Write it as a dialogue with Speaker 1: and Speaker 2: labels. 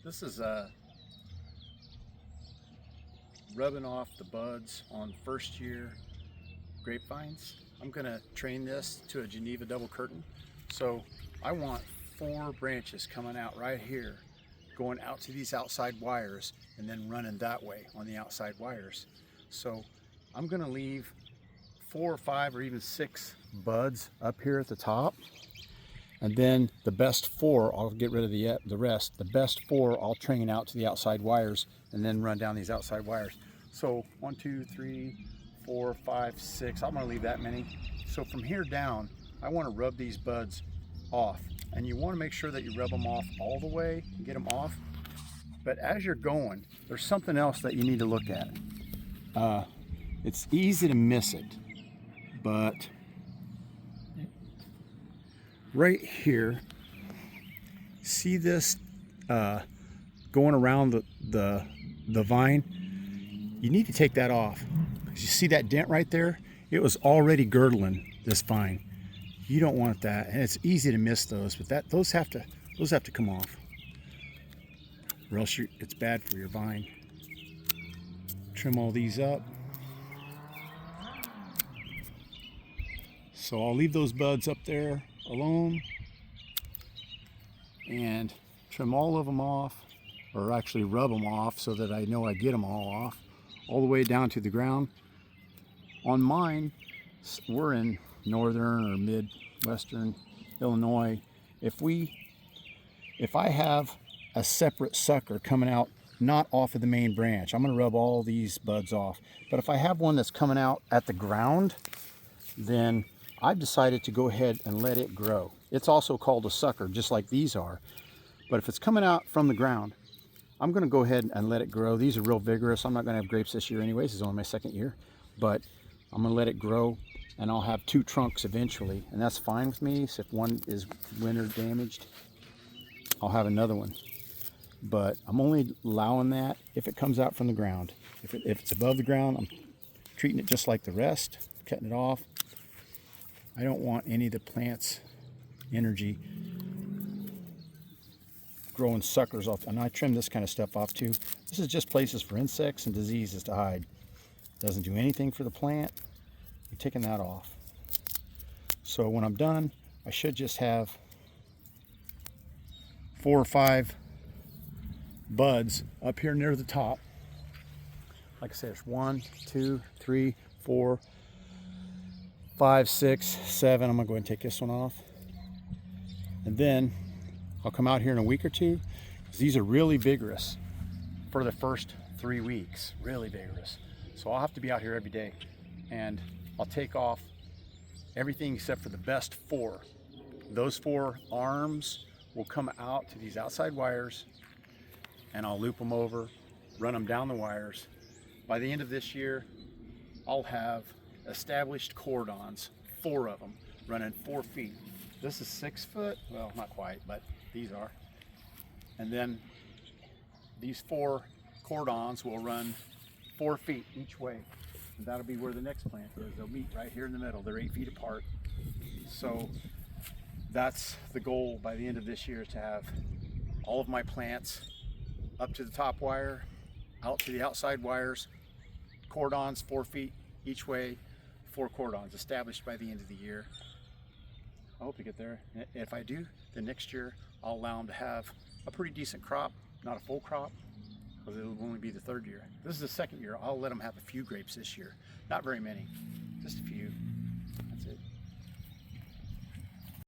Speaker 1: This is rubbing off the buds on first year grapevines. I'm gonna train this to a Geneva Double Curtain. So I want 4 branches coming out right here, going out to these outside wires and then running that way on the outside wires. So I'm gonna leave 4 or 5 or even 6 buds up here at the top. And then the best 4, I'll get rid of the rest. The best 4, I'll train out to the outside wires and then run down these outside wires. So 1, 2, 3, 4, 5, 6. I'm gonna leave that many. So from here down, I wanna rub these buds off. And you wanna make sure that you rub them off all the way and get them off. But as you're going, there's something else that you need to look at. It's easy to miss it, but right here, see this going around the vine? You need to take that off. You see that dent right there? It was already girdling this vine. You don't want that, and it's easy to miss those. But those have to come off, or else it's bad for your vine. Trim all these up. So I'll leave those buds up there alone and trim all of them off, or actually rub them off so that I know I get them all off, all the way down to the ground. On mine, we're in northern or midwestern Illinois. If I have a separate sucker coming out not off of the main branch, I'm going to rub all these buds off. But if I have one that's coming out at the ground, then I've decided to go ahead and let it grow. It's also called a sucker, just like these are. But if it's coming out from the ground, I'm going to go ahead and let it grow. These are real vigorous. I'm not going to have grapes this year anyways. It's only my 2nd year. But I'm going to let it grow, and I'll have 2 trunks eventually. And that's fine with me. So if one is winter damaged, I'll have another one. But I'm only allowing that if it comes out from the ground. If it's above the ground, I'm treating it just like the rest, cutting it off. I don't want any of the plant's energy growing suckers off. And I trim this kind of stuff off too. This is just places for insects and diseases to hide. Doesn't do anything for the plant. I'm taking that off. So when I'm done, I should just have 4 or 5 buds up here near the top. Like I said, there's 1, 2, 3, 4, 5, 6, 7. I'm gonna go ahead and take this one off. And then I'll come out here in a week or 2. These are really vigorous for the first 3 weeks, really vigorous. So I'll have to be out here every day, and I'll take off everything except for the best 4. Those 4 arms will come out to these outside wires, and I'll loop them over, run them down the wires. By the end of this year, I'll have established cordons, 4 of them, running 4 feet. This is 6 foot, well, not quite, but these are. And then these 4 cordons will run 4 feet each way. And that'll be where the next plant is. They'll meet right here in the middle. They're 8 feet apart. So that's the goal by the end of this year, is to have all of my plants up to the top wire, out to the outside wires, cordons 4 feet each way, 4 cordons established by the end of the year. I hope to get there. If I do, then next year I'll allow them to have a pretty decent crop, not a full crop, because it'll only be the 3rd year. This is the 2nd year. I'll let them have a few grapes this year. Not very many, just a few.